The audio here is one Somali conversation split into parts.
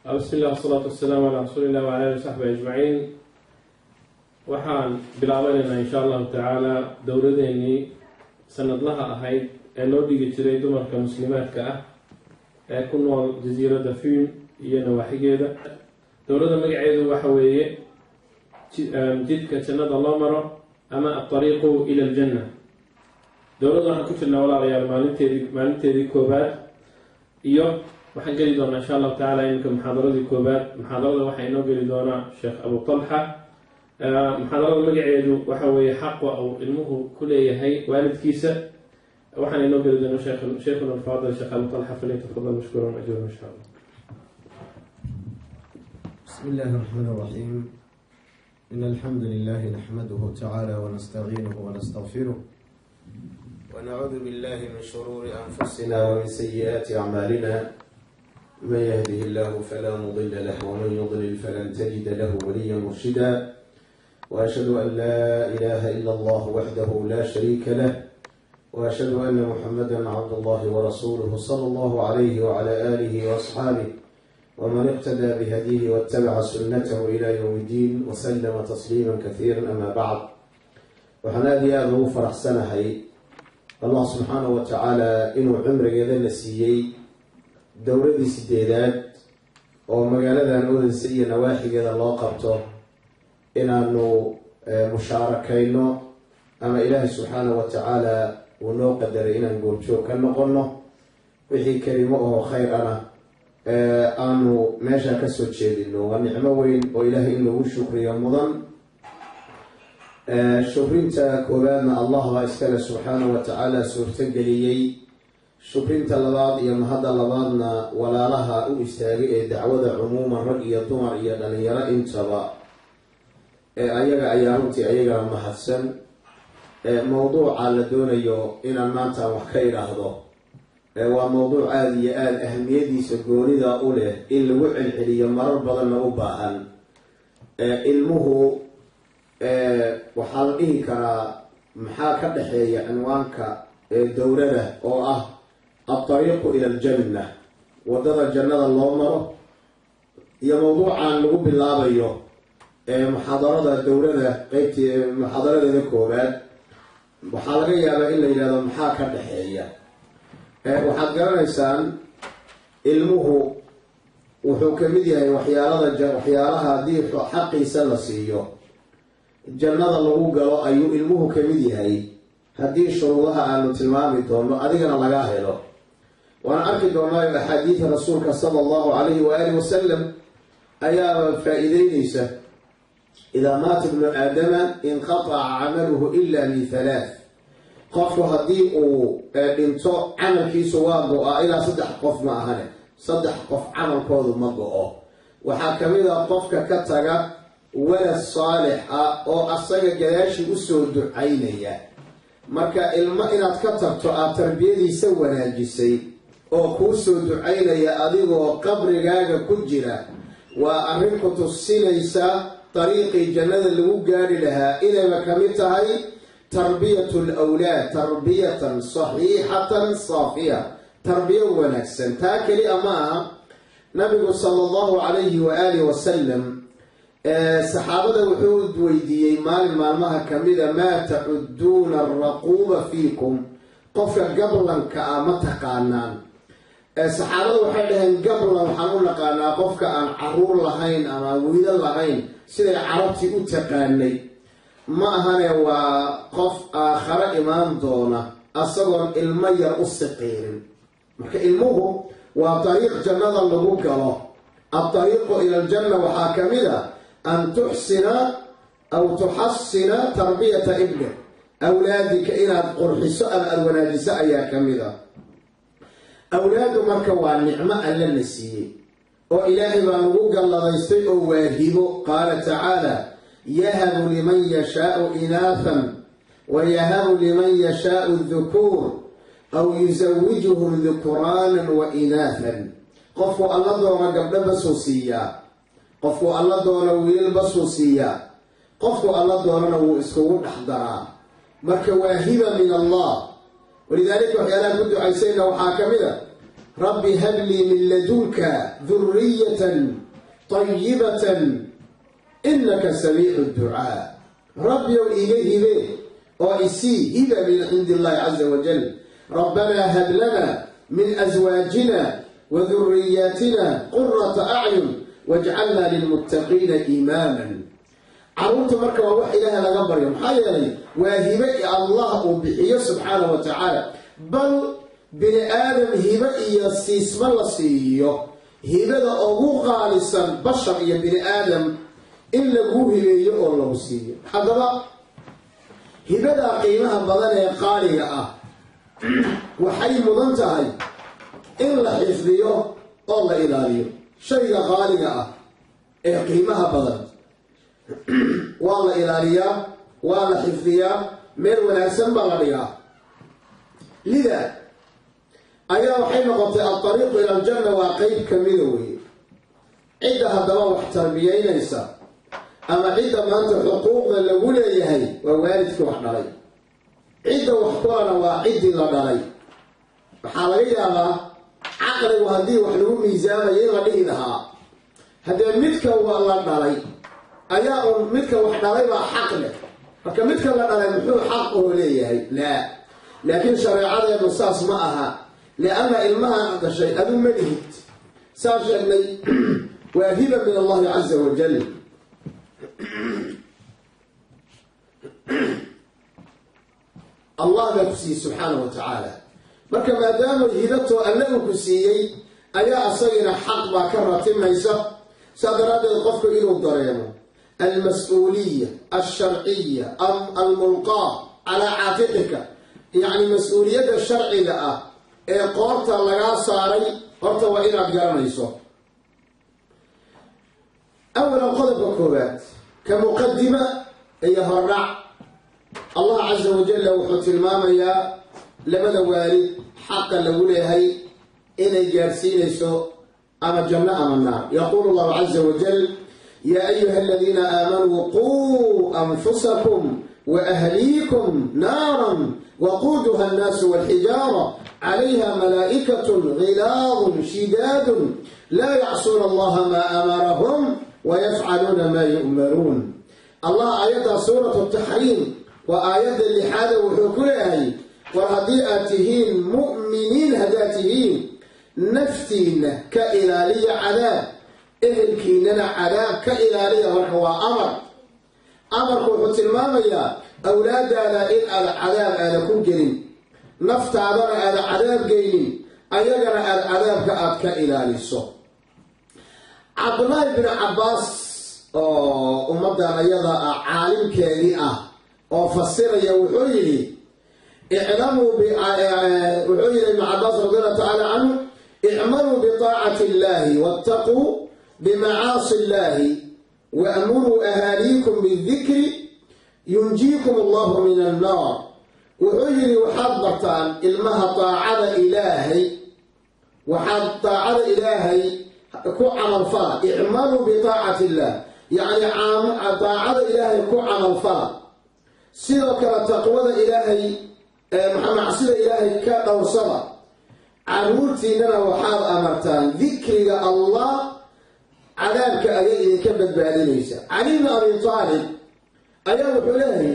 بسم الله والصلاة والسلام على رسول الله وعلى آله وصحبه أجمعين. waxaan bilaabaynaa insha Allah ta'ala dowladeennii sanadlaha ahayd ee loo dhigi jiray dumarka muslimaadka ah ee ku nool jasiiradda Fiin iyo nawaaxigeeda. dowladda magaceedu waxa weeye jidka jannada loo maro ama at-tariiqu ila al-janna. dowladda waxaan ku jirnaa walaalayaal maalinteedii koobaad iyo waxaan geli doonaa insha Allah ta'ala inka muxaadaradii koobaad. muxaadarada waxaa inoo geli doonaa Sheekh Abu Talha. muxaadarada magaceedu waxa weeye xaq uu ilmuhu ku leeyahay waalidkiisa. waxaan inoo geli doonaa Sheikhuna al-Faadil Sheekh Abu Talha, falyatafadal mashkuuran ajran insha Allah. بسم الله الرحمن الرحيم. إن الحمد لله نحمده تعالى ونستعينه ونستغفره ونعوذ بالله من شرور أنفسنا ومن سيئات أعمالنا. من يهده الله فلا مضل له ومن يضلل فلن تجد له وليا مرشدا. وأشهد أن لا إله إلا الله وحده لا شريك له وأشهد أن محمدا عبد الله ورسوله صلى الله عليه وعلى آله وأصحابه ومن اقتدى بهديه واتبع سنته إلى يوم الدين وسلم تسليما كثيرا. أما بعد، وحنادي أبو فرح سنة الله سبحانه وتعالى إنه عمر يذن السيئي دورة سديدات ومقالة نقول سيئة نواحي كذا الله قبطه إنه مشاركينه أما إله سبحانه وتعالى ونو قدر إن نقول شو كان نقولنا وحي كلمه خير أنا أنه ماشى كسر شيء إنه والنعمة وين وإله إنه الشكر يا مضن شكرين تكوبان الله وإسكال سبحانه وتعالى سورة جليي شكرين تلباد يوم هذا لبادنا ولا لها أستاجئ دعوة عموما رأي الضمر يدن يرى انتبا ayaga ayaa runtii ayaga mahadsan. mowduuca la doonayo inaan maanta wax ka idhaahdo waa mowduuc aada iyo aada ahamiyadiisa goonida u leh in lagu celceliyo marar badanna u baahan. ilmuhu waxaa la dhihi karaa maxaa ka dhexeeya cinwaanka dowlada oo ah at-tariiqu ila al-janna, wadada jannada loo maro, iyo mowduucan lagu bilaabayo muxaadarada dowlada qaybtii muxaadaradeeda koobaad. waxaa laga yaabaa in la yidhahdo maxaa ka dhexeeya. waxaad garanaysaan ilmuhu wuxuu ka mid yahay waxyaalaha haddii xaqiisa la siiyo jannada lagu galo ayuu ilmuhu ka mid yahay haddii shuruudaha aanu tilmaami doono adigana laga helo. waan arki doonaa axaadiida rasuulka sala allahu calayhi waaalih wasalam ayaa faa-iideynaysa إذا مات ابن آدم انقطع عمله إلا من ثلاث. قفوا هديه انتو عمل في سواد إلى صدح قف ما أهله صدح قف عمل كوذ مضوء وحاكمين قفك كتغا ولا الصالح أو أصيغ جلاش أسود عينيا مركا الماء إن أتكتبت تربيتي سوى ناجسي أو كوسود عينيا أذيغو قبر غاغا كجرا وأرنكو تسينيسا طريقي جنة اللي قال لها إلى مكامتها تربية الأولاد تربية صحيحة صافية، تربية ونكسا تاكلي أمام نبي صلى الله عليه وآله وسلم. صحابة وحود ويدي مال مالمها كاملة ما تعدون الرقوبة فيكم قفل قبلا كآمتك عنان. صحابة وحدهن قبلا وحنون قانا قفك أن عرور لهين أما ويدا لهين سيدي عربتي أتقاني ما هنا وقف آخر إمام دونا أصلا المير أسقير مكا علمه وطريق جنة اللهوك له الطريق إلى الجنة وحاكمها أن تحسن أو تحسن تربية ابنك أولادك إلى قرح سؤال الوناجساء يا كاملة. أولاد مركوا النعمة ألا نسيه وإلهي بانوغ الله يستيء واهبه. قال تعالى يهب لمن يشاء إناثا ويهب لمن يشاء الذكور أو يزوجهم ذكرانا وإناثا. قفوا الله دون قبل بسوسية، قفوا الله دون ويل بسوسية، قفوا الله دون وإسكون أحضرا مركوا واهبة من الله. ولذلك وحيانا كنت عيسينا وحاكمنا rabbi habli min ladunka dhurriyatan tayyibatan innaka samiicu ducaa. rabbiyow iiga hibe oo isii hiba min cindi illahi caza wajal. rabbanaa hab lana min aswaajina wa dhurriyaatina qurata acyun wajcalnaa lilmuttaqiina iimaaman. carruurta marka waa wax ilaaha laga baryo, maxaa yeelay waa hibe allah uu bixiyo subxaanahu wa tacaala. bal bini aadam hibe iyo siisma la siiyo, hibada ugu qaalisan bashar iyo bini aadam in lagu hibeeyo oo lagu siiyo. haddaba hibadaa qiimaha badan ee qaaliga ah waxay mudan tahay in la xifdiyo oo la ilaaliyo. shayga qaaliga ah ee qiimaha badan waa la ilaaliyaa, waa la xifdiyaa, meel wanaagsan baa la dhigaa. lida ayaa waxay noqotay alariiqu ila aljanna waa qeyb kamida weeye. cidda haddaba wax tarbiyeynaysa ama cidda maanta xuquuqda lagu leeyahay waa waalidkii wax dhalay. cidda wax kulana waa ciddii la dhalay. waxaa laga yaabaa caqligu haddii wax lagu miisaamayo in la dhihi lahaa haddee midka waa la dhalay ayaa un midka wax dhalay baa xaq leh, marka midka la dhalay muxuu xaq oo leeyahay? laa, laakiin shareecadeenu saas ma aha. lianna ilmaha dhashay adu ma lihid. saa sheegnay waa hiba min allahi caza wajal. allah baa ku siiyey subxaanahu wa tacaala. marka maadaama hidatoo alle uu ku siiyey ayaa asagina xaq baa ka ratimaysa. saa daraaddeed qofku inuu dareemo almas-uuliya alsharciya almulqaa calaa caatiqika, yacni mas-uuliyadda sharciga ah ee qoorta lagaa saaray horta waa inaad garanayso. awalan qodobka koowaad ka muqadima iyo hordhac, allah caza wajalla wuxuu tilmaamayaa labada waalid xaqa lagu leeyahay inay gaarsiinayso ama janno ama naar. yaquulu allahu caza wajal yaa ayuha aladiina aamanuu quu anfusakum waahliikum naaran waquuduha annaasu walxijaara calayha malaa'ikatun ghilaadun shidaadun laa yacsuuna allaha maa amarahum wayafcaluuna maa yu'maruun. allah aayaddaa suuratu taxriim waa aayadda lixaada wuxuu ku leeyahay war haddii aad tihiin mu'miniin, haddaad tihiin naftiinna ka ilaaliya cadaab, ehelkiinnana cadaab ka ilaaliya. marka waa amar. amarku wuxuu tilmaamayaa awlaadaada in aada cadaab aada ku gelin, naftaadana aada cadaab geynin, ayagana aada cadaabka aada ka ilaaliso. cabdullaahi bin cabbaas oo ummaddan ayada ah caalimkeedii ah oo fasiraya wuxuu yidhi iclamuu wuxuu yidhi ibnu cabbaas radiallahu tacaala canhu icmaluu biطaacati illahi waataquu bimacaasi illahi waamuruu ahaaliikum bidikri yunjiikum allahu min annaar. wuxuu yidhi waxaad bartaan ilmaha taacada ilaahay, waxaad taacada ilaahay ku camalfala. icmaluu biطaacati illah, yacni taacada ilaahay ku camalfala. sidoo kale taqwada ilaahay macsida ilaahay ka dhowrsada. caruurtiinnana waxaad amartaan dikriga allah, cadaabka ayay idinka badbaadinaysa. cali bn abi taalib ayaa wuxuu leeyahay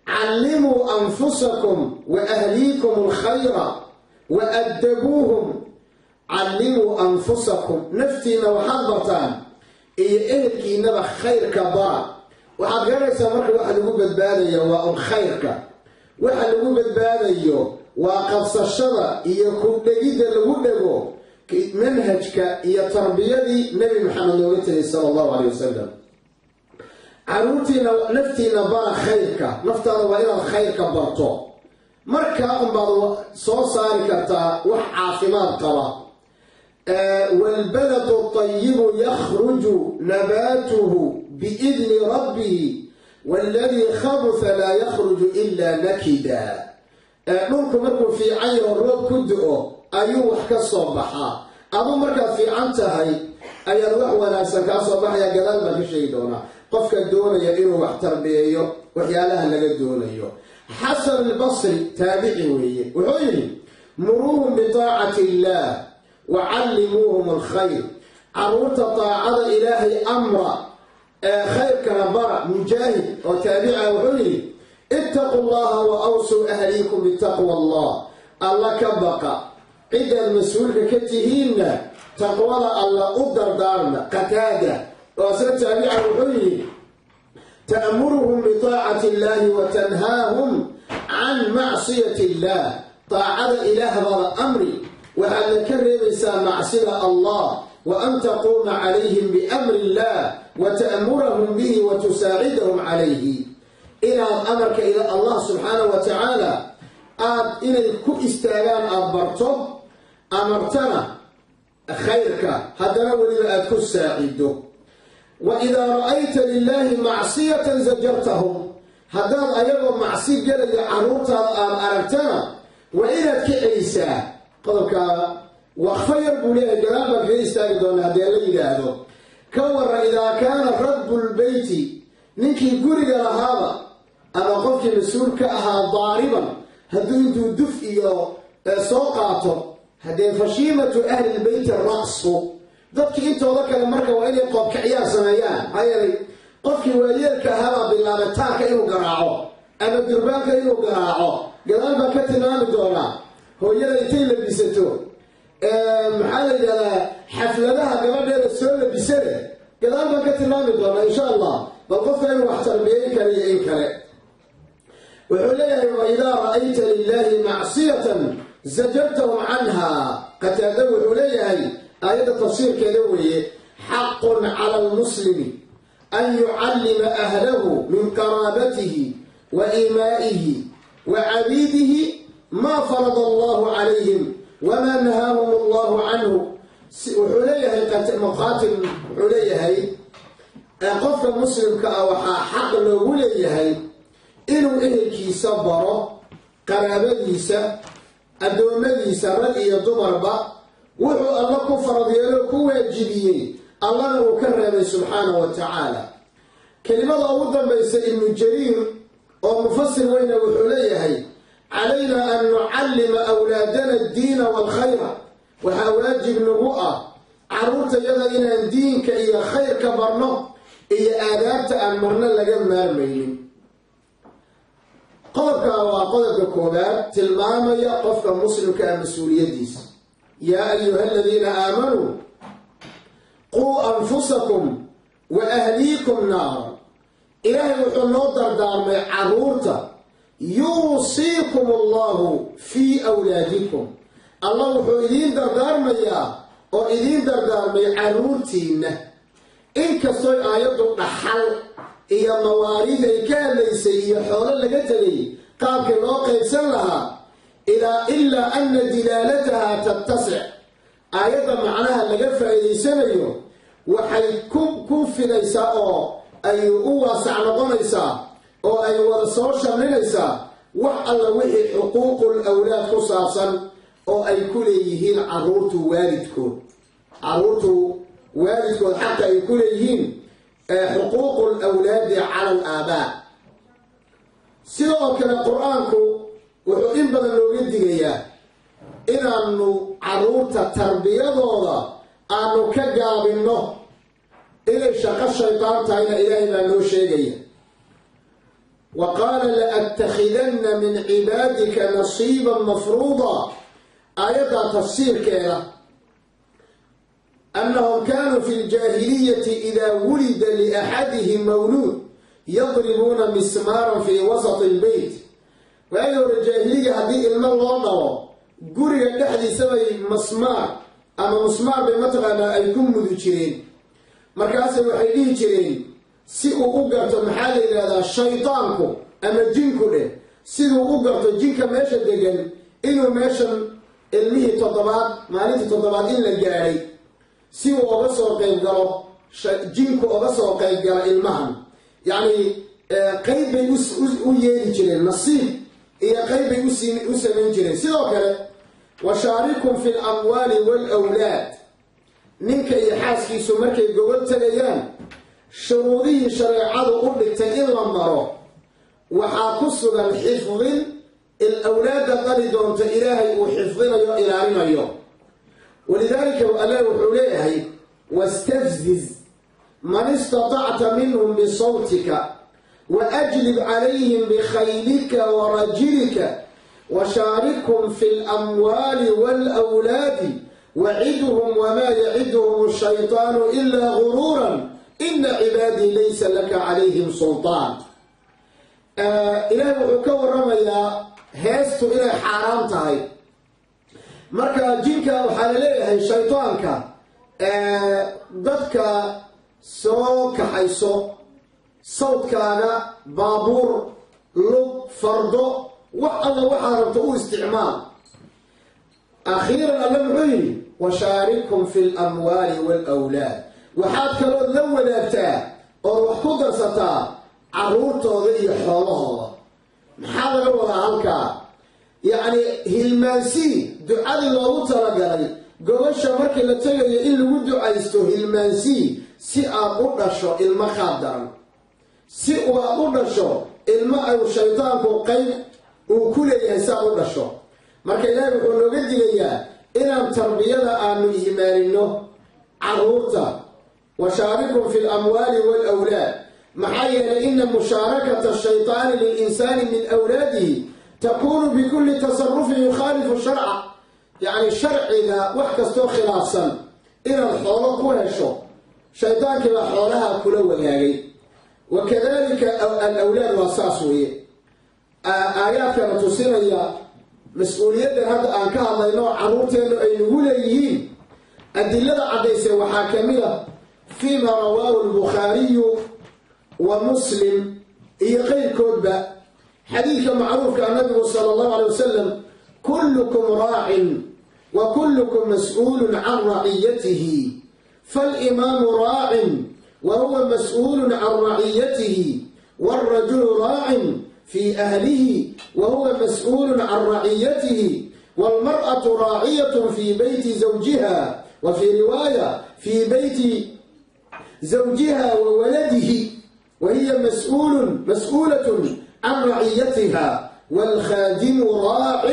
callimuu anfusakum wa ahliikum alkhayra wa addabuuhum. callimuu anfusakum, naftiinna waxaad bartaan iyo ehelkiinnaba khayrka bara. waxaad garanaysaa marka waxa lagu badbaadayo waa un khayrka. waxa lagu badbaadayo waa qabsashada iyo ku dhegidda lagu dhego manhajka iyo tarbiyadii nebi maxamed looga tegay sala allahu caleyh wasalam. caruurtiina naftiina bara khayrka, naftaada waa inaad khayrka barto. markaa unbaad soo saari kartaa wax caafimaad qaba. waalbaladu alطayibu yakhruju nabaatuhu biidni rabbihi waaladii khabuha laa yakhruju ilaa nakida. dhulku markuu fiican yaho roob ku do-o ayuu wax ka soo baxaa. adu markaad fiican tahay ayaad wax wanaagsan kaa soo baxaya. gadaal baan ka sheegi doonaa qofka doonaya inuu wax tarbiyeeyo waxyaalaha laga doonayo. xasan albasri taabici weeye, wuxuu yidhi muruuhum bitaacati illaah وعلموهم الخير عرورة طاعة إلهي أمر خير كنبرة مجاهد وتابعة وعلي اتقوا الله وأوصوا أهليكم بتقوى الله الله كبقى إذا المسؤول كتهين تقوى الله أقدر دارنا قتادة وأسر تابعة وعلي تأمرهم بطاعة الله وتنهاهم عن معصية الله طاعة إله هذا أمري وأن كرم معصية الله وأن تقوم عليهم بأمر الله وتأمرهم به وتساعدهم عليه إلى أمرك إلى الله سبحانه وتعالى إن الكو استعلان أبرتم أمرتنا خيرك هذا ولي أدكو الساعد وإذا رأيت لله معصية زجرتهم هذا أيضا معصية جل عروتها أردتنا وإلى كعيسى قدرك وخير بوليه جلالك في استاجدون هذا اللي هذا كور إذا كان رب البيت نكي قرق لهذا أما قفك مسؤول كأها ضاربا هذا انتو دفئي سوقاته هذا فشيمة أهل البيت الرأس ضدك انتو ذكر المركة وإلي قفك عيار سميان هاي قفك وليلك هذا باللامتاك إنو قراعه أما الدربانك إنو قراعه جلالك كتنام دونا هو يلي لبسته محل حفلتها قبل السنة بسنة قال ما كتلامي دونا إن شاء الله بالقفة إنه واحتر بينك ليئنك لك وعليه وإذا رأيت لله معصية زجرتهم عنها قتادوا عليه آية التفسير كذوي حق على المسلم أن يعلم أهله من قرابته وإمائه وعبيده ما فرض الله عليهم وما نهاهم الله عنه وحليه مقاتل حليه قف المسلم كأوحى حق له ليه إنه إهلكي صبره قرابيسا أدوميسا رأي ضمربا وحو الله كفر ديالك واجبيه الله نكرم سبحانه وتعالى كلمة أوضا بيس إنه جرير ومفسر وين وحليه علينا أن نعلم أولادنا الدين والخير وحواجب نبوءة عروت يدينا دينك إيا خير كبرنا إيا آلات أمرنا لجمع المين قولك وقولك كوبات تلماما يقف مسلم كمسؤولية ديس يا أيها الذين آمنوا قوا أنفسكم وأهليكم نارا إلهي وحنو دردار عرورتا يوصيكم الله في أولادكم الله وحيدين دردار مياه وإذين دردار مياه عرورتين إن كستوي آيات الحل إيا مواريد كان ليس إيا حولا لقتلي قابك الواقع يسلها إلا أن دلالتها تتسع آيات معناها لقفة إذي سميو وحي كوف نيساء أي واسع نظنيساء oo ay wada soo shamlinaysaa wax alla wixii xuquuqul awlaad ku saabsan oo ay ku leeyihiin caruurtu waalidkood xaqa ay ku leeyihiin xuquuqul awlaadi cala al-aabaa sidoo kale qur-aanku wuxuu in badan looga digayaa inaanu caruurta tarbiyadooda aanu ka gaabinno inay shaqo shaydaan tahayna ilaahay baa noo sheegaya وقال لأتخذن من عبادك نصيبا مفروضا آية تفسير كذا أنهم كانوا في الجاهلية إذا ولد لأحدهم مولود يضربون مسمارا في وسط البيت وأيها الجاهلية هذه المرة قرية لحد سوي مسمار أما مسمار بمتغنى أيكم مذكرين مركز الوحيدين جرين si uu u garto maxaa la yidhahdaa shaydaanku ama jinku leh siduu u garto jinka meesha degan inuu meeshan ilmihii maalintii toddobaad in la gaadhay si uu oga soo qayb galo jinku oga soo qayb gala ilmahan yacni qayb bay u yeeli jireen nasiib iyo qayb bay u samayn jireen sidoo kale washaarikum fi lamwaali waalawlaad ninka iyo xaaskiisu markay gobol tagayaan shuruudihii shareecadu u dhigtay in la maro waxaa ku sugan xifdin il awlaadda qali doonta ilaahay uu xifdinayo ilaalinayo ولذلك الله وحوليه واستفزز من استطعت منهم بصوتك وأجلب عليهم بخيلك ورجلك وشاركهم في الأموال والأولاد وعدهم وما يعدهم الشيطان إلا غرورا إن عبادي ليس لك عليهم سلطان. إلهي وحكو الرمية هيستو إلى حرام تهي مركا جينك وحالليه الشيطانك ضدك سوك حيسو صوت كان بابور لب فردو وحده وحاربته استعمال. أخيرا اللمعين وشاركهم في الأموال والأولاد وحاد كانوا لولاتا أو وحكو ستا عرورته ذي حوالها محاضر ولا هلكا يعني هلمانسي دعاء الله ترى قوشا مركي لتغيي إلا ودو عيستو هلمانسي سي أقودشو المخادر سي أقودشو الماء والشيطان قيب وكل يهسا أقودشو مركي إلهي بقول له قد ليا إنام تربية آمن إيمانينه عرورتا وشاركهم في الأموال والأولاد محايا لأن مشاركة الشيطان للإنسان من أولاده تكون بكل تصرف يخالف الشرع. يعني الشرع إذا وحكستو خلاصا إلى الحولة كوهشو شيطان كما حولها كلوا ياغي. وكذلك الأولاد واساسوه آيات كما تصير مسؤولية هذا أنكا الله ينوع عروتين أي نقوليين الدلالة عديسة وحاكمية فيما رواه البخاري ومسلم غير كتبة حديث معروف كان النبي صلى الله عليه وسلم كلكم راع وكلكم مسؤول عن رعيته فالإمام راع وهو مسؤول عن رعيته والرجل راع في أهله وهو مسؤول عن رعيته والمرأة راعية في بيت زوجها وفي رواية في بيت زوجها وولده وهي مسؤولة عن رعيتها والخادم راع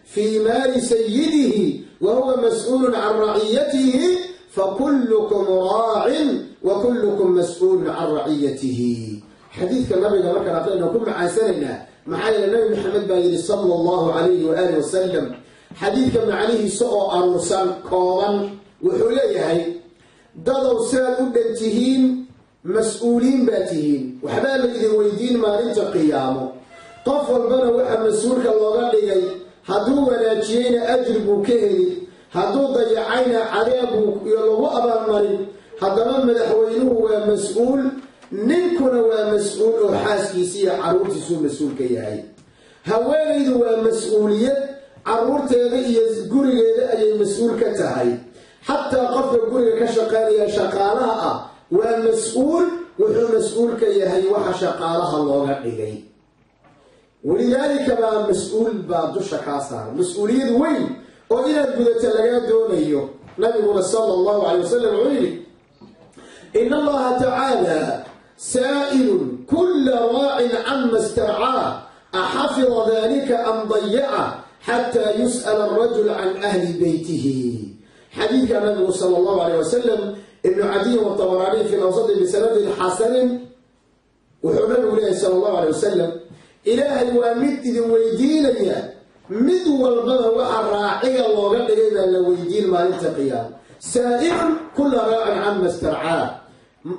في مال سيده وهو مسؤول عن رعيته فكلكم راع وكلكم مسؤول عن رعيته. حديث النبي لما كان أعطينا كل معاسرنا معايا النبي محمد بايري صلى الله عليه وآله وسلم حديث كان عليه سؤال أرسل قوما وحليه ضدوا سال أدنتهين مسؤولين باتهين وحباب إذن ويدين ما رنت قيامه طفل بنا وحا مسؤولك الله لغي هدو وناجيين أجربوا كهلي هدو ضيعين عذابوا يلغوا أبا المريض هدو مدحوينه ومسؤول ننكنا ومسؤول وحاسكيسية عروتي سو مسؤول كيهاي هواليد ومسؤولية عروتي يزقوري أي مسؤول كتهاي حتى قفل قرية كشقالية شقالها ومسؤول وحو مسؤول كيهاي وحا شقالها الله إليه ولذلك ما مسؤول بعض الشقاصة مسؤولية وين وإلى البدة لغا دونيه نبي صلى الله عليه وسلم عليه إن الله تعالى سائل كل راع عما استرعاه أحفظ ذلك أم ضيعه حتى يسأل الرجل عن أهل بيته. حديث النبي صلى الله عليه وسلم ابن عدي والطبراني في الأوسط بسند حسن وحنبه له صلى الله عليه وسلم إلهي وامد إذن ويدين يا مد والبضا وحراعي الله قد إذن لويدين ما نلتقيان سائل كل راع عما استرعاه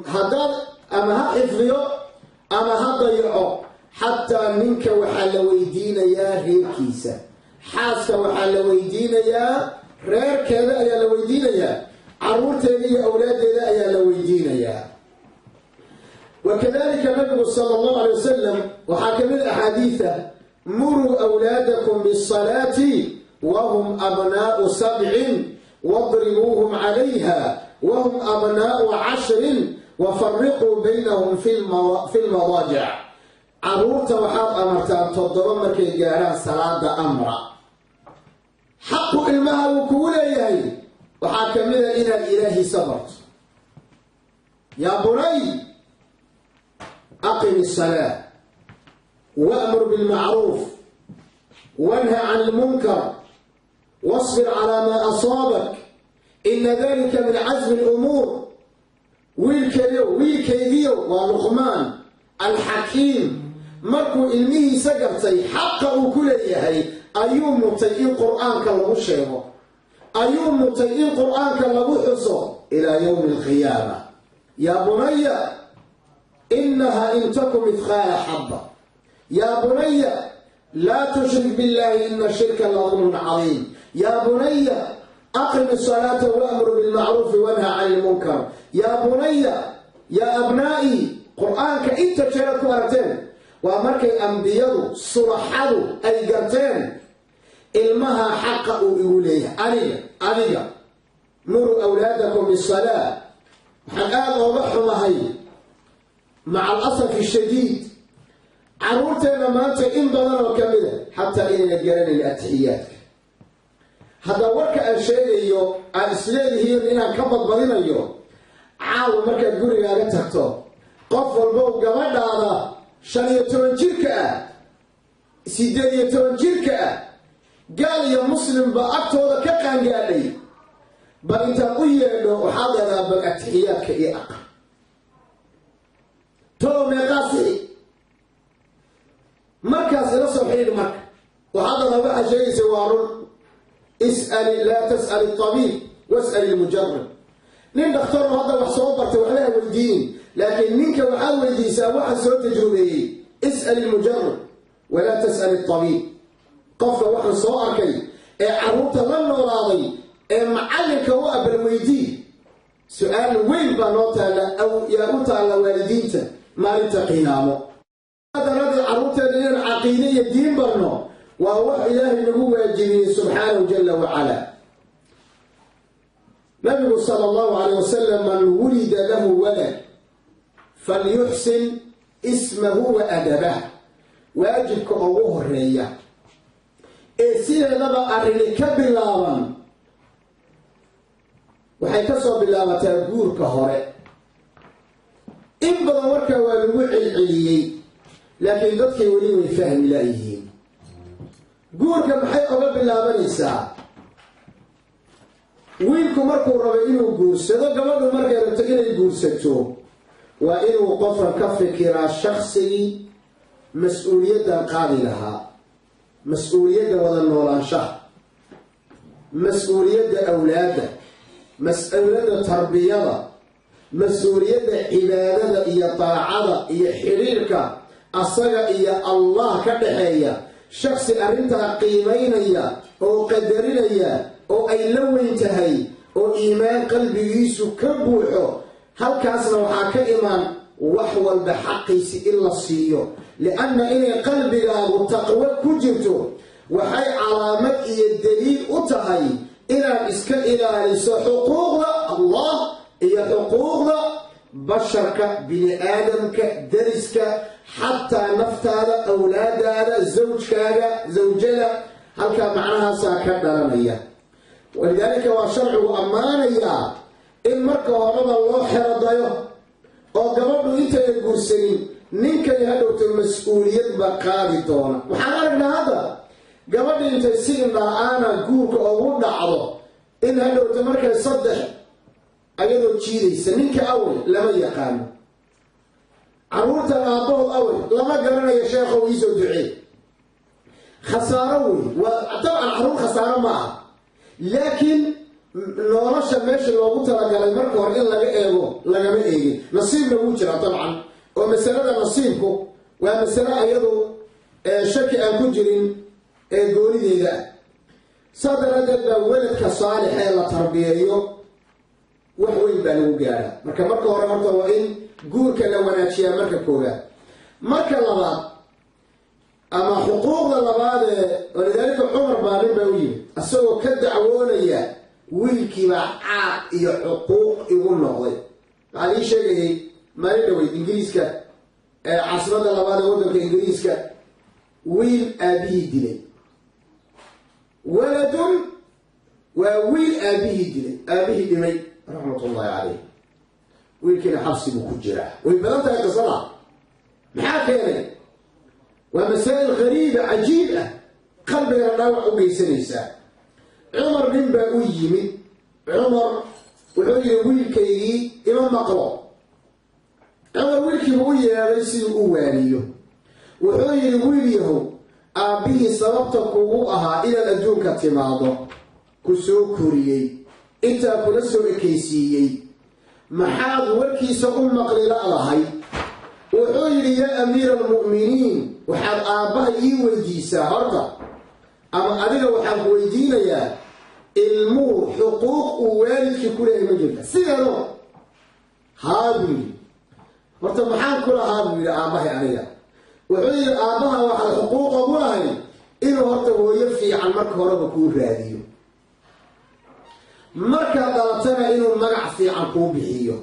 هذا أما حفظه أما هضيعه حتى منك وحال ويدين يا غير كيسة حاسك وحال ويدين يا غير كذا يا لويدين يا عرورتني يا أولادي لا يا لويدين يا. وكذلك النبي صلى الله عليه وسلم وحاكم الأحاديث مروا أولادكم بالصلاة وهم أبناء 7 واضربوهم عليها وهم أبناء 10 وفرقوا بينهم في المضاجع. عرورت وحاط أمرتان تضرب مركي جاران صلاة أمرا حق المها وكوليه وحاكمنا إلى الإله صبرت يا بني أقم الصلاة وأمر بالمعروف وانهى عن المنكر واصبر على ما أصابك إن ذلك من عزم الأمور. ويلكيديو ولقمان الحكيم مركو إلمه سقرتي حقه كل يهي أيوم متئين قرآن كالله الشيخ أيوم متئين قرآن كالله حصو إلى يوم القيامة. يا بني إنها إن تكن مثقال حبة. يا بني لا تشرك بالله إن الشرك لظلم عظيم. يا بني أقم الصلاة وأمر بالمعروف وانهى عن المنكر. يا بني يا أبنائي قرآنك إنت شرك أرتين ومركي أنبياء صرحوا أي قرتين إلمها حقه إليه. أنيق مروا أولادكم بالصلاة. حقاق وضحوا هي مع الأسف الشديد عرورتنا ما أنت إن بدنا وكمله حتى إن نجرن الأتحيات. هذا ورك الشيء يو الإسلام هي إنها كبر بدنا يو عاو مركز جوري على تحته قفل بوق جماد هذا شن يتوجهك سيدنا يتوجهك قال يا مسلم بأكتر كأن قال لي بل أنت قوي إنه حاضر بالأتحيات كإياق تو مقاسي مركز نصر حين مركز وهذا بقى شيء سوار اسأل لا تسأل الطبيب واسأل المجرب. نين دكتور هذا محصوب برتوحلها والدين لكن منك وحاول دي سواء سوى تجربه. اسأل المجرب ولا تسأل الطبيب. قفل واحد صوار كي عروت لنا راضي معلك هو بالويدي سؤال وين بنوتها أو يروت على والدينته ما لتقينامه. هذا رد عروت لنا العقيدية الدين برنو وهو إله النبوة الجميل سبحانه جل وعلا. نبي صلى الله عليه وسلم من ولد له ولد فليحسن اسمه وأدبه. واجب كأوه الرئية إسيه لبا أرنك باللابا وحيكسوا باللابا تابور كهراء إن بدورك والوعي العليي لكن ذاتك ولي ويفهم لأيهين قولك محي أبا باللابا نساء ويلكو مركو ربعينو قرسة قبل مركو ربتقين قرسة وإنو قفر كفكرا شخصي مسؤولية قاضي لها مسؤولية ولا نولانشاه مسؤولية أولاده مسؤولية تربية مسؤولية عبادة إيا طاعة إيا حريرك أصغى إيا الله كدحية شخص أرنتها قيمين إيا أو قدرين إيا أو أي لو انتهي أو إيمان قلبي يسو كبوحو هل كاسنا وحاك إيمان وحول بحقيس إلا السيو لأن إني قلبي والتقوى كجرته وحي علامة إيا الدليل أتهي إلى إسكال إلى لسو حقوق الله إيا حقوق بشرك بني آدمك درسك حتى نفتاد أولاد زوجك زوجنا هل كان معناها ساكت لرمية ولذلك وشرعه أمانيا إن مركه رضا الله حرضيه وقبضوا إنت يقول سنين نينك يهدوت المسؤولية بقاضي دونا وحنعرفنا هذا قبض إنت السنين أنا قولك أقول نعضو إن هدوت مركه يصدح أيضا تشيري سنينك أول لما يقام عروت الأعطوه أول لما قرنا يا شيخ ويسو دعي خسارة وطبعا عروت خسارة معه لكن نورشا ماشي لو قلت لك على المركه إن لقى إيغو لقى إيغي نصيب نوجرة طبعا ومسألة نصيبكم ومسألة أيضا شك أن كجرين قولي دي ذا صادر هذا ولدك صالح إلا تربيه وحوين بانو قالا مركه ورمرته وإن قولك لو ناتشيا مركه كوغا مركه لبعض أما حقوق لبعض ولذلك عمر بارين باوي أسوه كدعوونيا ويلكي مع إيا حقوق يقول نغضي علي شيء ما يدوي إنجليزك عصرنا لبعض ودك إنجليزك ويل أبيه دلي ولد وويل أبيه دلي أبيه دمي رحمة الله عليه ويل كنا حفصي مكجرة ويبدأت يتصلع محاكيني ومسائل غريبة عجيبة قلبي رناوع وقيسنيسا عمر بن باوي يمين cumar wuxuu yidhi wiilkaygii ima maqlo. cumar wiilkiiba u yeeday siduu u waaniyo. wuxuu yidhi wiil yahow, aabbihii sababta kugu ahaa inaad adduunka timaado, ku soo koriyey, intaa kula soo ekaysiiyey, maxaad warkiisa u maqli la'dahay? wuxuu yidhi yaa amiira almu'miniin, waxaad aabbaha ii weydiisaa horta, ama adiga waxaan ku weydiinayaa ilmuhu xuquuq uu waalidkii ku leehay ma jirta? sideedo haa buu yidhi. horta maxaan ku lahaa buu yidhi aabbahay aniga? wuxuu yidhi aabbaha waxaad xuquuqa ugu lahay inuu horta hooyo fiican marka horeba kuu raadiyo, markaad dhalatana inuu magac fiican kuu bixiyo.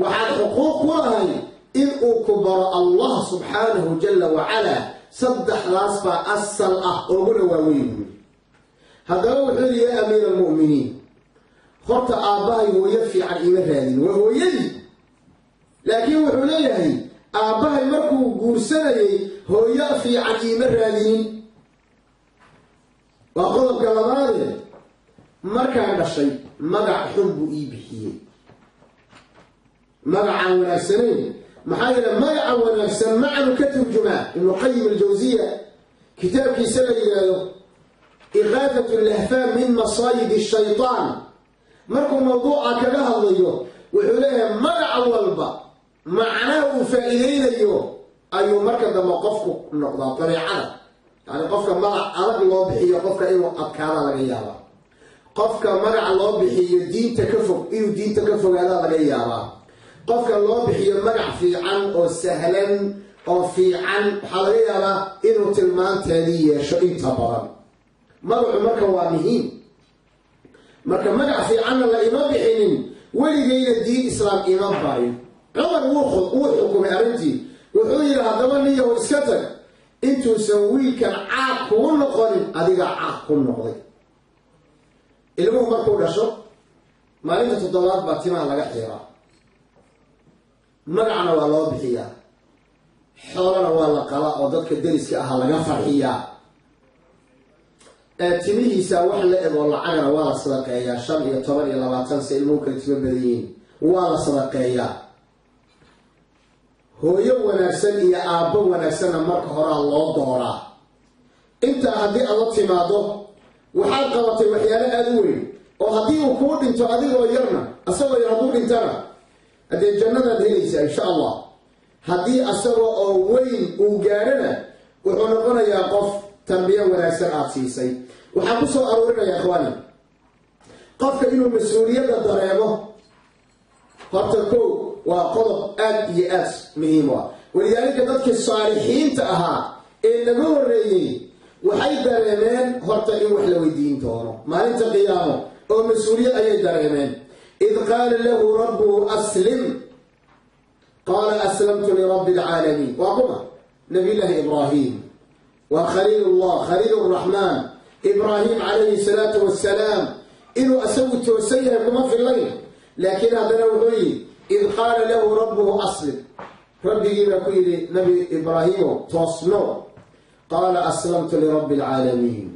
waxaad xuquuq ku lahay inuu ku baro allah subxaanahu jalla wacalaa. saddexdaas baa asal ah ooguna waaweyn buuli. haddaba wuxuu yidhi yaa amiira almu'miniin, horta aabbahay hooyo fiican ima raadin, waa hooyadii. laakiin wuxuu leeyahay aabbahay markuu guursanayay hooyo fiican iima raadinin. waa qodobka labaadee, markaan dhashay magac xun buu ii bixiyey, magacaan wanaagsanayn. maxaa yeele magaca wanaagsan macnu ka turjumaa. ibnu qayim aljawsiya kitaabkiisa la yidhaahdo iqaafatu lahfaam min masaayid shaytaan, markuu mawduuca kaga hadlayo wuxuu leeyahay magac walba macnaha uu faa'iideynayo ayuu marka dambe qofku noqdaa dabeecada. yani qofka magac adag loo bixiyo qofka inuu adkaada laga yaabaa. qofka magaca loo bixiyo diinta ka fog inuu diinta ka fogaada laga yaabaa. qofka loo bixiyo magac fiican oo sahlan oo fiican waxaa laga yaabaa inuu tilmaanteedii yeesho inta badan. magacu marka waa muhiim. marka magac fiicanna la ima bixinin, weligayna diin islaam ima barin. cumar wuu xukumay arrintii. wuxuu yidhi haddaba niyahu iska tag, intuusan wiilkan caaq kugu noqonin adigaa caaq ku noqday. ilmuhu markuu dhasho maalinta 7 baa timaha laga xiraa, magacna waa loo bixiyaa, xoolana waa la qalaa oo dadka deriska aha laga farxiyaa. timihiisa wax la eg oo lacagana waa la sadaqeeyaa, 5 iyo 10 iyo 20 si ilmuhu kala timo badan yihiin waa la sadaqeeyaa. hooyo wanaagsan iyo aabbo wanaagsanna marka horaa loo dooraa. intaa haddii aad la timaado waxaad qabatay waxyaalo aada u weyn, oo haddii uu kuu dhinto adigoo yarna asagoo yar hadduu dhintana haddee jannadaad helaysaa insha allah. haddii asagoo oo weyn uu gaadhana wuxuu noqonayaa qof tarbiya wanaagsan aada siisay. waxaan ku soo aruurinayaa ikhwaani, qofka inuu mas-uuliyadda dareemo horta kow waa qodob aad iyo aad muhiim u ah. walidaalika dadkii saalixiinta ahaa ee naga horreeyey waxay dareemeen horta in wax la weydiin doono maalinta qiyaamo, oo mas-uuliyad ayay dareemeen. id qaala lahu rabbuhu aslim qaala aslamtu lirabbi alcaalamiin. waa kuma nabiyullaahi ibraahim, waa khaliilullah khaliiluraxmaan ibraahim calayhi salaatu wassalaam. inuu asagu toosan yahay kuma fillayn, laakiin haddana wuxuu yidhi id qaala lahu rabbuhu aslim, rabbigii baa ku yidhi nabi ibraahimo toosno. qaala aslamtu lirabbi alcaalamiin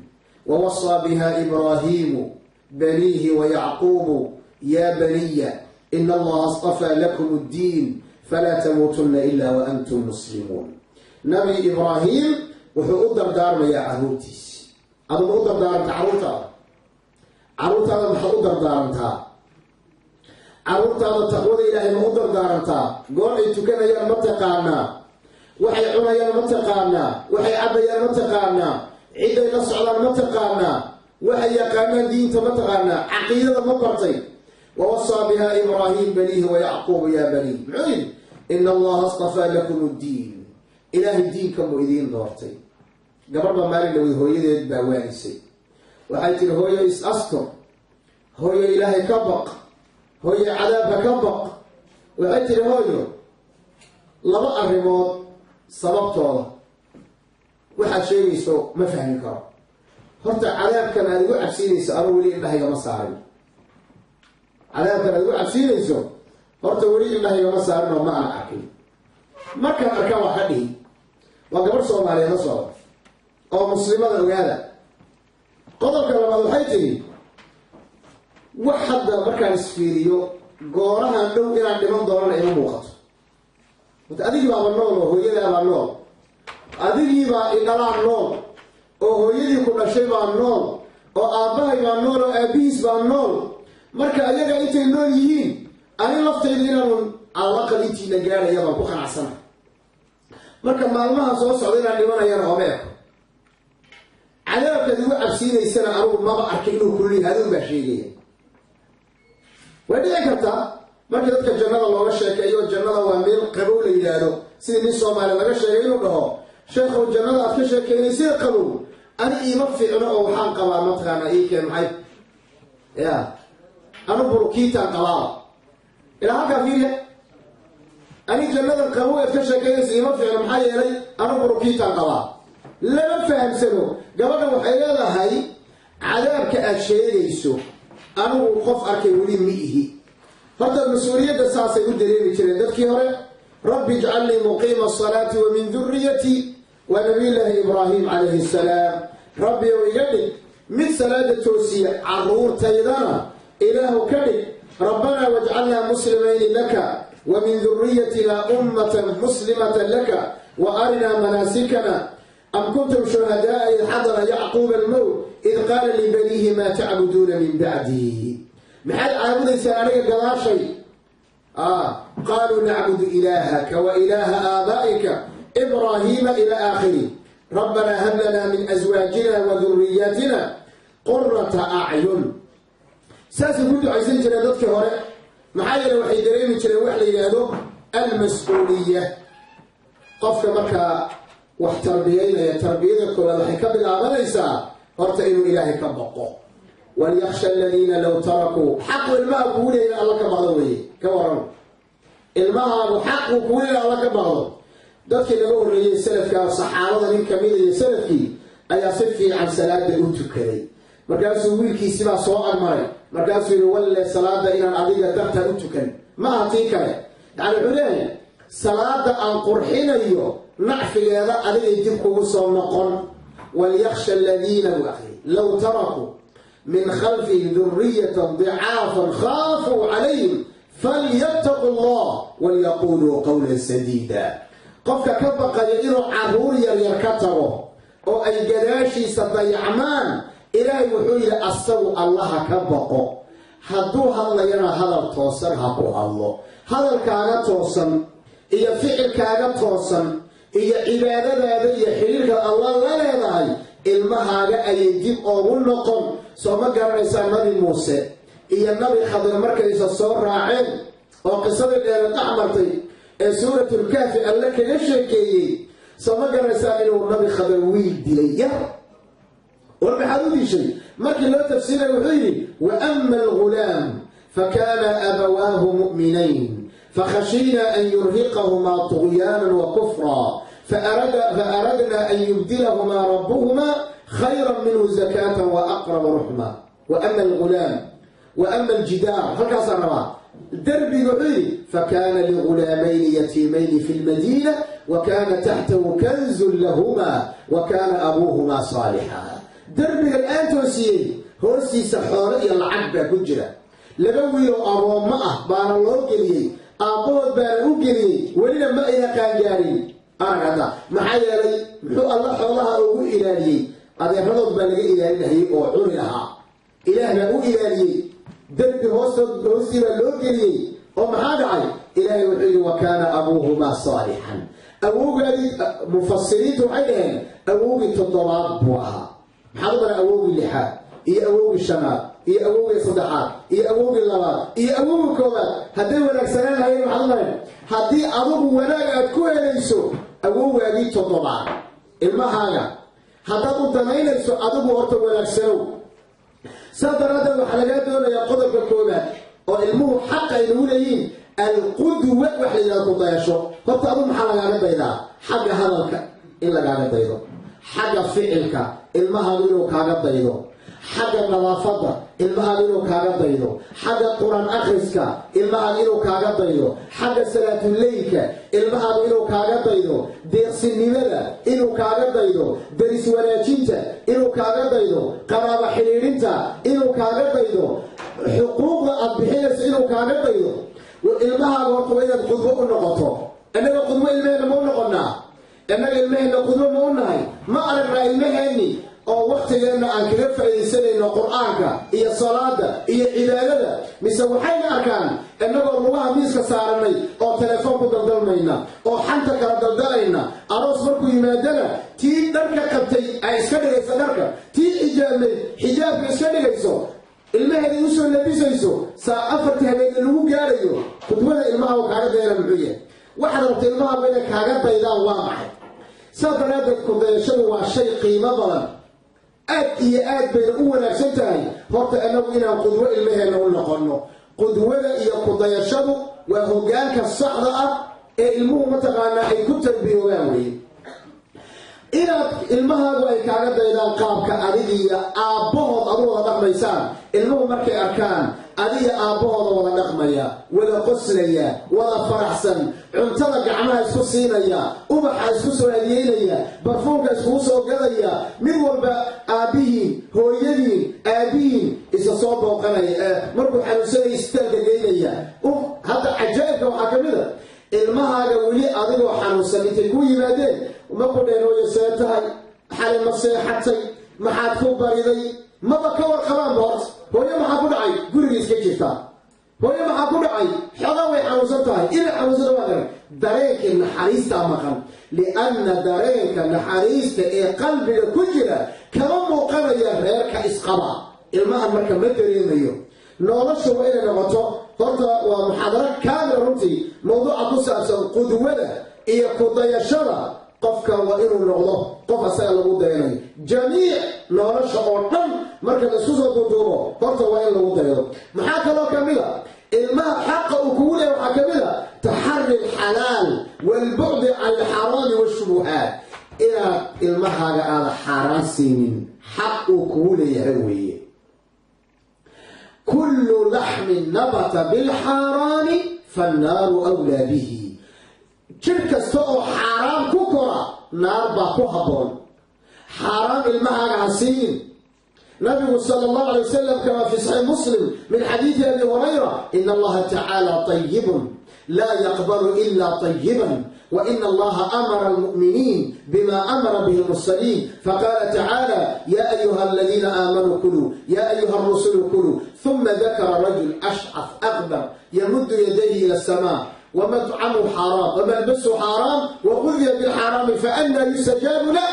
wawasaa biha ibraahimu baniihi wayacquubu ya baniya ina allaha astafaa lakum addiin falaa tamuutunna ila waantum muslimuun. nabi ibraahim wuxuu u dardaarmayaa carruurtiisi. aduma u dardaaranta carruurtaada maxaad u dardaarantaa? carruurtaada taqwada ilaahay ma u dardaarantaa? goor ay tukanayaan ma taqaanaa? waxay cunayaan ma taqaanaa? waxay cabayaan ma taqaanaa? ciday la socdaan ma taqaanaa? waxay yaqaanaan diinta ma taqaanaa? caqiidada ma bartay? wawasaa biha ibraahim baniihi wayacquubu ya baniy. muxuu yidhi ina allaha astafaa lakum addiin, ilaahay diinka muu idiin doortay. gabadhba maalin dhawey hooyadeed baa waanisay. waxay tihi hooyo is-astur, hooyo ilaahay ka baq, hooyo cadaabka ka baq. waxay tihi hooyo 2 arrimood sababtooda waxaad sheegayso ma fahmi karo. horta cadaabkan aad igu cabsiinayso anuu weli indhahaygama saarin. cadaabkan aad igu cabsiinayso horta weli indhahaygama saarin oo ma aan arkin. markaan arkaa waa ka dhihi. waa gabadh soomaaliyeed la socda oo muslimada ogaada. qodobka labaad waxay tiri wax hadda markaan isfiiriyo goorahan dhow inaan dhiman doonana ima muuqato adigii baaba nool oo hooyadaabaa nool adigiibaa idhalaa nool oo hooyadii ku dhashay baa nool oo aabbahay baa nool oo aabbihiis baa nool marka ayaga intay nool yihiin ani laftayda inaanun allaqal intiina gaadhaya baan ku qanacsana marka maalmaha soo socda inaan dhimanayana ooma eko cadaabkaad igu cabsiinaysana anugu maba arkay inuu kulliy haduun baa sheegaya way dhici kartaa marka dadka jannada looga sheekeeyo jannada waa meel qabow la yidhaahdo sidii nin soomaali laga sheegay inuu dhaho sheekhow jannada aad ka sheekeynay sida qabow ani iima fiicno oo waxaan qabaa mataqaana iikeen maxay ya anu burukiitaan qabaaba ilaa halkaa fiiriya ani jannadan qabow aad ka sheekeynaysa iima fiicno maxaa yeelay anu burukiitaan qabaa lama fahamsano gabadha waxay leedahay cadaabka aad sheegayso anugu qof arkay weli ma ihi horta mas-uuliyadda saasay u dareemi jireen dadkii hore rabbi ijcal lii muqiima asalaati wa min durriyatii wa nabiyullaahi ibraahim calayhi salaam rabbi ow iga dhig mid salaada toosiya carruurtaydana ilaahu ka dhig rabbanaa wajcalnaa muslimayni laka wa min durriyatina ummatan muslimatan laka wa arinaa manaasikana am kuntum shuhadaa'a id xadara yacquuba almowt id qaala libaniihi maa tacbuduuna min bacdihi maxaad caabudaysaan aniga gadaashay qaaluu nacbudu ilaahaka wa ilaaha aabaa'ika ibraahiima ila aakhiri rabbanaa hab lanaa min aswaajina wa durriyaatina qurata acyun saasay ku ducaysan jireen dadkii hore maxaa yeele waxay dareemi jireen wax la yidhaahdo almas-uuliya qofka markaa wax tarbiyaynaya tarbiyada koowaad waxay ka bilaabanaysaa horta inuu ilaahay ka baqo walyaksha aladiina low tarakuu xaqu ilmaha kugu leeya alla ka baqdo weye ka waran ilmahaagu xaquu kugu leeya alla ka baqdo dadkii laga horreeyey salafka saxaabada nin kamida iyo salafkii ayaa si fiican salaada u tukaday markaasuu wiilkiisibaa soo agmaray markaasuu yihi walle salaada inaan adiga dartaa u tukan ma aha tii kale yani wuxuu leeyahay salaada aan qurxinayo nacfigeeda adigay dib kugu soo noqon walyaksha aladiina low tarakuu min khalfihim duriyatan dicaafan khaafuu calayhim falyattaqu allah walyaquuluu qawlan sadiida qofka ka baqaya inuu carruur yaryar ka tago oo ay gadaashiisa dayacmaan ilaahay wuxuu yidhi asagu allaha ka baqo hadduu hadlayana hadal toosan ha ku hadlo hadalkaaga toosan iyo ficilkaaga toosan iyo cibaadadaada iyo xidhiirka allah la leedahay ilmahaaga ayay dib oogu noqon soo ma garanaysaa nabi muuse iyo nabi khadir markaysa soo raaceen oo qisadii dheera dhex martay ee suuratulkaafi alle kaga sheekeeyey soo ma garanaysaa inuu nabi khadir wiil dilay yar war maxaad u dishay markii loo tafsiiray wuxuu yidhi wa ama algulaam fakana abawaahu mu'minayn fakhashiina an yurhiqahumaa طugyaana wa kufra فأردنا أن يبدلهما ربهما خيرا منه زكاة وأقرب رحمة وأما الغلام وأما الجدار هكذا روا درب يعيد فكان لغلامين يتيمين في المدينة وكان تحته كنز لهما وكان أبوهما صالحا درب الآن توسيه هرسي سحوري العبة كجرة لبوي أرومة بان الله قليه أبوه بان أقليه ولنا ما إذا كان جاري هذا maxaa yeelay muxuu alla xoolaha ugu ilaaliyey adeeradood baa laga ilaalinayay oo cuni lahaa ilaah baa u ilaaliyey darbi hoostii baa loo geliyey oo maxaa dhacay ilaahay wuxuu yidhi wa kaana abuuhumaa saalixan awowgaadii mufasiriintu waxay dhaheen awowgii 7 buu ahaa maxaa u baran awowgii 6 iyo awowgii 5 iyo awowgii 3 iyo awowgii 2 iyo awowgii 1 hadday wanaagsanaan lahayeen maxaa u baran haddii adugu wanaag aad ku helayso awowgaagii 7 ilmahaaga haddaad u danaynayso adigu horta wanaagsanow saa daraaddeed waxaa lagaa doonayaa qodobka koobaad oo ilmuhu xaqa ay nagu leeyihiin alqudwa wax la yidhahdo ku dayasho horta adigu maxaa lagaaga daydaa xagga hadalka in lagaaga daydo xagga ficilka ilmahaagu inuu kaaga daydo xagga nadaafadda ilmaha inuu kaaga daydo, xagga quraan akhriska ilmaha inuu kaaga daydo, xagga salaatuleylka ilmaha inuu kaaga daydo, deeqsinimada inuu kaaga daydo, daris wanaajinta inuu kaaga daydo, qaraabo xiriirinta inuu kaaga daydo, xuquuqda aad bixinayso inuu kaaga daydo. ilmahaaga horta waa inaad qudbo u noqoto. innaga qudbo ilmaheenna ma u noqonnaa? innaga ilmaheenna qudbo ma u nahay? ma aragnaa ilmaheenni oo waktigeenna aan kaga faa'iidaysanayno qur-aanka iyo salaada iyo cibaadada? mise waxayna arkaan innagoo lugaha miiska saarannay oo telefoon ku daldalmayna oo xanta kala daldalayna, aroos markuu yimaadana tii dharka qabtay ay iska dhigayso dharka, tii xijaabnay xijaabka iska dhigayso, ilmaheeda usoo labisayso, saa afartii habeenna lagu gaarayo. khudbada ilmaha u kaaga dayana muxuu yahay? waxaad rabta ilmahaaba inay kaaga daydaan waa maxay? saa daraaddeed kudayashadu waa shay qiimo badan, aad iyo aad bayna u wanaagsan tahay. horta inagu inaan qudwo ilmaheenna u noqonno. qudwada iyo kudayashadu waa hoggaanka saxda ah ee ilmuhu mataqaanaa ay ku tarbiyoogaan weye. inaad ilmahaagu ay kaaga daydaan qaabka adigiiyo aabbahood adu wada dhaqmaysaan. ilmuhu markay arkaan adiga aabbahooda wada dhaqmaya, wada qoslaya, wada faraxsan, cuntada gacmaha isku siinaya, ubaxa isku soo hadiyeynaya, barfuunka iskugu soo gadaya, mid walba aabbihiin hooyadiin aabbihiin isa soo booqanaya, markuu xanuunsanaya istaalka geynaya. hadda cajaa'ibka waxaa ka mid a ilmahaaga weli adigoo xanuunsan intay ku yimaadeen ma ku dheen hooyo see tahay, xali ma seexatay, maxaad ku bariday, maba ka warqabaan boort. hooyo maxaa ku dhacay? guriga iska jirtaa. hooyo maxaa ku dhacay? xoogaa way xanuunsan tahay. inay xanuunsada waa garan. dareenkii naxariistaa maqan, lianna dareenka naxariista ee qalbiga ku jira kama muuqanaya reerka isqaba. ilmahan marka ma dareemayo. noloshu waa inay noqoto, horta waa muxaadaro kaamila runtii mawduuca ku saabsan qudwada iyo kudayashada. qofka waa inuu noqdo qof asaga lagu dayanayo. jamiic nolosha oo dhan marka la isku soo duuduubo horta waa in lagu dayado. maxaa kaloo ka mid a ilmaha xaqa uu kugu leeyahay? waxaa ka mid a taxari alxalaal waalbucdi can alxaraami waashubuhaat. inaad ilmahaaga aada xaaraan siinin, xaq uu kugu leeyahay weeye. kullu laxmin nabata bilxaaraani fannaaru awlaa bihi. jir kasta oo xaaraan ku kora naar baa ku habboon. xaaraan ilmahaaga ha siinin. nabigu sala allahu alay wasalam kama fi saxiix muslim min xadiidi abi hurayra, ina allaha tacaala tayibun laa yaqbalu ila tayiban وإن الله أمر المؤمنين بما أمر به المرسلين فقال تعالى يا أيها الذين آمنوا كلوا يا أيها الرسل كلوا ثم ذكر رجل أشعث أغبر يمد يديه إلى السماء ومطعمه حرام وملبسه حرام وغذي بالحرام فأنى يستجاب له.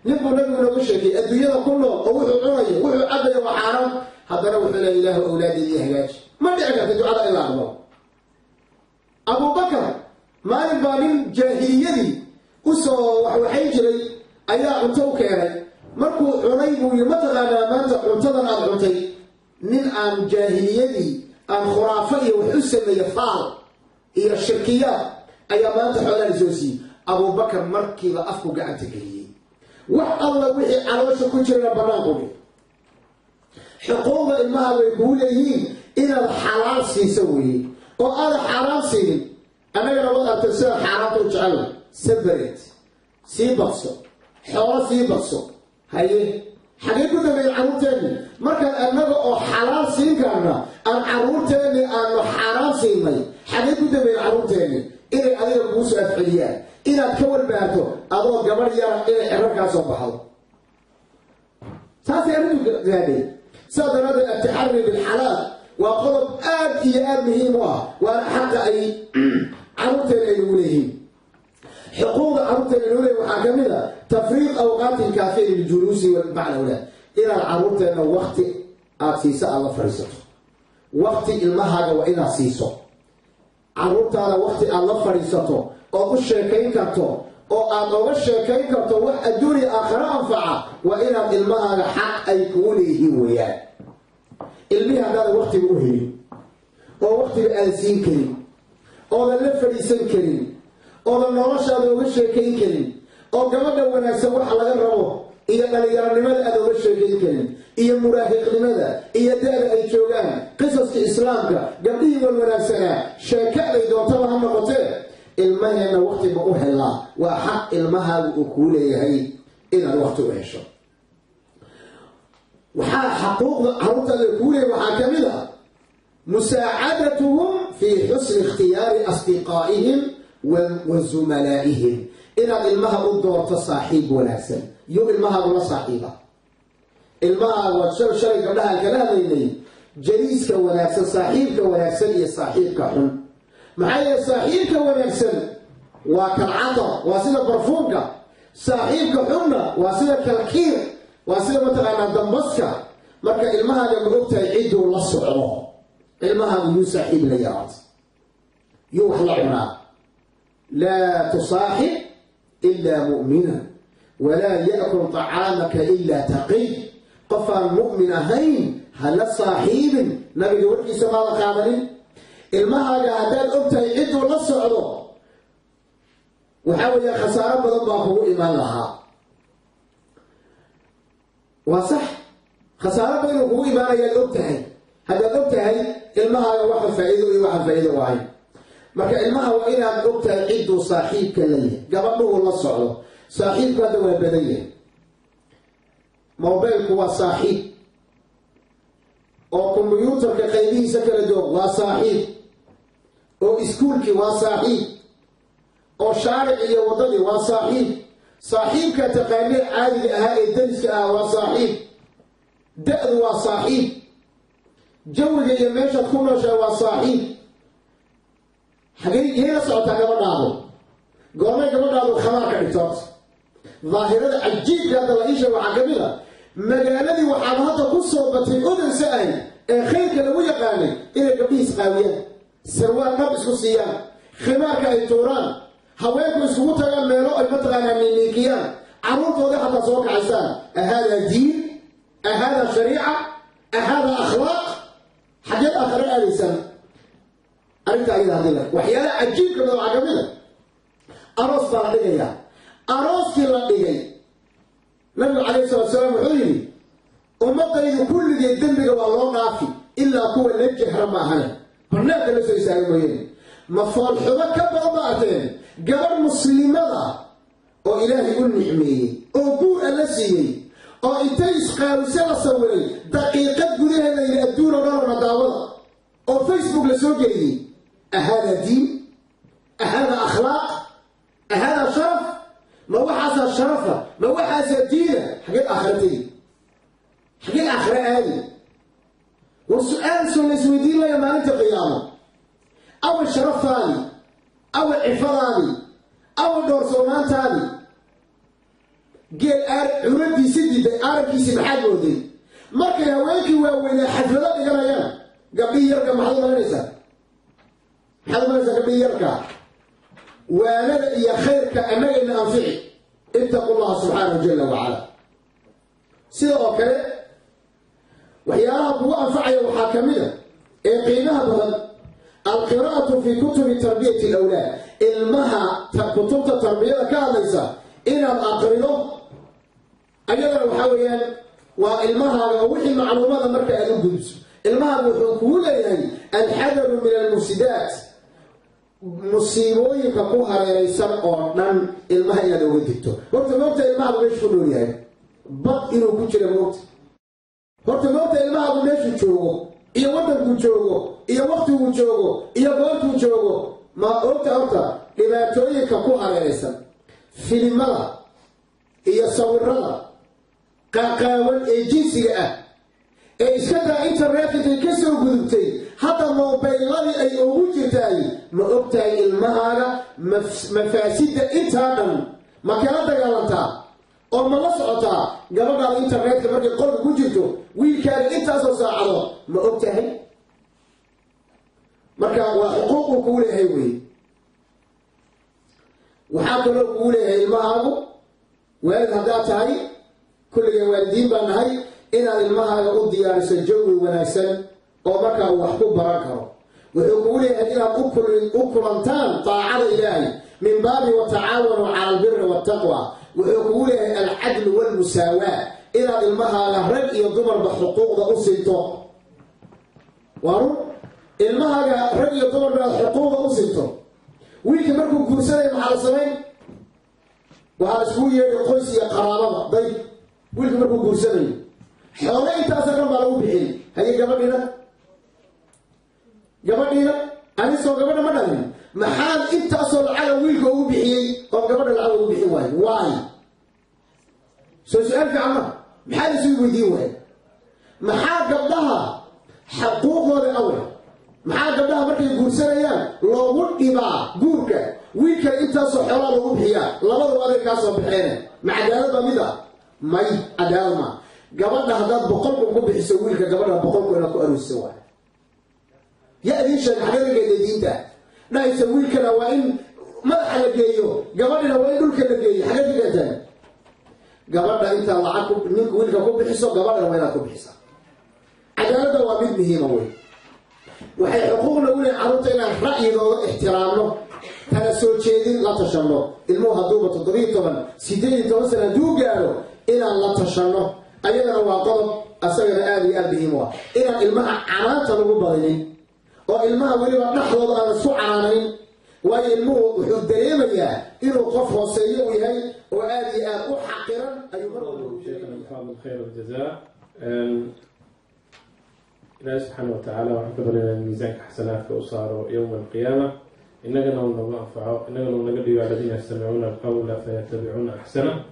نبو نبشكي الدنيا كله ووحو عنيه ووحو عبد وحرام. هذا روح لا إله أولادي يهلاج ما دعك تدعى إلى الله. أبو بكر maalin baa nin jaahiliyadii u soo waxwaxayn jiray ayaa cunto u keenay. markuu cunay buu yidhi mataqaanaa maanta cuntadan aad cuntay nin aan jaahiliyadii aan khuraafo iyo wax u sameeye faal iyo shirkiyaad ayaa maanta xoolaan isoo siiyey. abubakar markiiba afku gacanta geliyey. wax alla wixii caloosha ku jirana bannaanku dhig. xuquuqda ilmaha way kuu leeyihiin inaad xalaal siiso weeye oo aada xaaraan siinin. annagana wad artay sida xaaraanta u jecela sabareed sii badso, xoolo sii badso. haye xagee ku dambeeyey carruurteenni? markaan annaga oo xalaal siin karna aan carruurteenni aanu xaaraan siinay, xagee ku dambeeyey carruurteenni? inay adiga kuu soo afceliyaan, inaad ka warbaarto adoo gabadh yara inay xerarkaa soo baxdo. taasay arrintu gaadhay. sidaa daraaddeed ataxari bilxalaal waa qodob aad iyo aad muhiim u ah, waana xaqa ay carruurteena ay nagu leeyihiin. xuquuqda carruurteena ay nagu leeyihin waxaa ka mid a tafriiq awqaatin kaafiya liljuluusi maca alawlaad. inaad carruurteenna wakti aada siiso aada la fadhiisato. wakti ilmahaaga waa inaad siiso. carruurtaada wakti aada la fadhiisato ood u sheekayn karto oo aad oga sheekayn karto wax adduuniya aakhiro anfaca, waa inaad ilmahaaga xaq ay kugu leeyihiin weeyaan. ilmihii haddaadan waktiga u helin oo waktiga aan siin karin, oodan la fadhiisan karin, oodan noloshaada oga sheekayn karin, oo gabadha wanaagsan waxa laga rabo iyo dhalinyaronimada aad uga sheegayn karin iyo muraahiqnimada iyo da-da ay joogaan qisaska islaamka gabdhihii walwanaagsanaa sheekaday doontaba ha noqotee ilmaheenna waqtiba u helaa waa xaq ilmahaagu uu kuu leeyahay inaad waqti u hesho waxaa xaquuqda carruurtaada kuu leeyahay waxaa ka mid a musaacadatuhum fii xusni ikhtiyaari asdiqaa'ihim wa zumalaa'ihim inaad ilmaha u doorto saaxiib wanaagsan iyo ilmahaagu la saaxiiba ilmahaagu waad shalay gabdhahaan kala hadlaynay jaliiska wanaagsan saaxiibka wanaagsan iyo saaxiibka xun maxaa yeele saaxiibka wanaagsan waa kalcatar waa sida barfuunka saaxiibka xunna waa sida kalkiir waa sida mataqaanaa dambaska marka ilmahaaga ma ogtahay cidduu la socdo ilmahaagu yuu saaxiib la yaraad yuu wax la cunaa laa tusaaxib ilaa mu'mina walaa ya'kul طacaamaka ilaa taqiy qofaan mu'min ahayn hala saaxiibin nabiga warkiisa maada qaadanin ilmahaaga haddaad ogtahay cidduu la socdo waxaa weeya khasaaro badan baa kugu imaan lahaa waa sax khasaaro badan inuu kugu imaanayaad ogtahay haddaad ogtahay ilmahaaga waxa faa'iido iyo waxaan faa'iido u ahayn marka ilmaha waa inaad ogtahay cidduu saaxiibka la yahay gabadhuhu la socdo saaxiibku hadda waa badan yahay mobilku waa saaxiib oo kombiyuutarka qaybihiisa kala duwan waa saaxiib oo iskuulkii waa saaxiib oo shaaric iyo waddadii waa saaxiib saaxiibka taqaanee caadiga ahaa ee dariska ah waa saaxiib da-du waa saaxiib jawiga iyo meeshaad ku nooshahay waa saaxiib xagee la socotaa gabadhaadu goormay gabadhaadu khamaar ka dhigtood daahirada cajiibka hadda la iisha waxaa ka mid a magaaladii waxaaba hadda ku soo batay odansa ahy ee khayrka lagu yaqaanay inay gabdhihiis qaawiyaan sarwaal dhab isku siiyaan khimaarka ay tuuraan haweenku iskugu tagaan meelo ay mataqaanaa niiniikiyaan carruurtooda xataa soo kacaysaan ahaadaa diin ahaadaa shariica ahaadaa akhlaaq xageed aakhare aadaysaan arrinta ayada haddii la waxyaalaha cajiibka mid waxaa ka mid a aroos baa la dhigayaa arooskii la dhigay nabigu calayhi salatu salaam wuxuu yidhi ummadaydu kulligeed dembiga waa loo dhaafi ilaa kuwa la jahra ma ahane barnaamka la soo istaaga mooyeen ma foolxumo ka badan ba ateen gabadh muslimada oo ilaahay u nicmeeyey oo guur alla siiyey oo intay isqaarise la sawiray daqiiqad gudaheeda yidhi adduun oo dhanona daawada oo facebook la soo geliyey ahaadaa diin ahaadaa akhlaaq ahaadaa sharaf ma waxaasaa sharafa ma waxaasaa diina xageed aakhira tegi xageed aakhira aadi war su-aal soo la isweydiin laya maalinta qiyaamo awa sharafaadi awa cifadaadi awa dhoorsoonaantaadi geel curadiisi diday aarankiisii maxaad mooday markay haweenkii waaweynaa xadfado dhiganayaan gabdhihii yarka maxaad umalanaysaa gabdhihii yarka waanada iyo khayrka annagayna anfici ittaqu llaha subxaanahu jala wacala sida oo kale waxyaalaha kugu anfacaya waxaa ka mid a ee qiimaha badan alqiraa'atu fii kutubi tarbiyati alawlaad ilmaha kutubta tarbiyada ka hadlaysa inaad aqrido ayadana waxaa weeyaan waa ilmahaaga oo wixii macluumada marka aad u gudbiso ilmahaaga wuxuu kugu leeyahay alxadaru min almufsidaat musiibooyinka ku hareeraysan oo dhan ilmaha inaad oga digto horta moogta ilmahaagu meeshu ku nool yahay bad inuu ku jira moogta horta moogta ilmahaagu meeshuu joogo iyo waddankuu joogo iyo waktiguu joogo iyo goortuu joogo ma ogta horta dhibaatooyinka ku hareeraysan filimada iyo sawirada qaaqaawan ee jinsiga ah ee iska daa internetkay ka soo gudubtay hadda mobayladii ay ugu jirtaay ma ogtahay ilmahaaga mafaasidda intaa dhan ma kala dagaalantaa oo ma la socotaa gabadhaada internetka markay qolka ku jirto wiilkaaga intaasoo saacado ma ogtahay marka waa xuquuquu kugu leeyahay wey waxaa kaloo kugu leeyahay ilmahaagu waalid haddaad tahay kulliga waalidiin baa nahay inaad ilmahaaga u diyaariso jawi wanaagsan oo markaa uu wax ku baran karo wuxuu kugu leeyahay inaad u kulantaan daacada ilaahay min baabi watacaawanuu cala albiri waataqwa وحقوله العدل والمساواة إلى المها رج يضمر بحقوق ذا أسنته وارو المها رج يضمر بحقوق ذا أسنته ويك مركو كرسي مع السمين وهذا شوية قيس يا قرابة ضيف ويك مركو كرسي حوالي تأثر ما له بحين هي قبلنا أنا سو قبلنا ما نعلم محال أنت أصل على ويك هو بحين أو قبلنا على هو بحين واي سؤال في عمر محال يسوي ودي واي محال قبلها حقوق هذا الأول محال قبلها مركي كرسي لو ودي بقى جورك ويك أنت أصل حوالي هو بحين لا بدو هذا كاسو بحين مع عدالة بميدا ما عدالة ما قبلنا هذا بقولكم قبل يسويلك قبلنا بقولكم إنك أروس سوا يا ليش الحاجة الجديدة ده لا يسويلك وين ما حد جايه قبلنا وين دول كده جاي حاجة جديدة قبلنا أنت معكم منك وينك قبل حساب قبلنا وين قبل حساب عدالة دوابين مهمة وين وحي حقوقنا وين عرضنا رأي احترامنا تنسوا شيء لا تشمله المهضوبة تضريب طبعا سيدي توصل دوجارو إلى لا تشمله أيضا واقض أسجل آلي أبيهما إلى الماء عرات الغبارين والماء ولي نحضر على السعرانين والماء حدريما يا إنه قفه سيء وهي وآلي أحقرا أي مرة شيخنا الفاضل خير الجزاء الله سبحانه وتعالى وحفظ لنا الميزان حسنات وأصاره يوم القيامة إننا ننفع إننا نقول الذين يستمعون القول فيتبعون أحسنه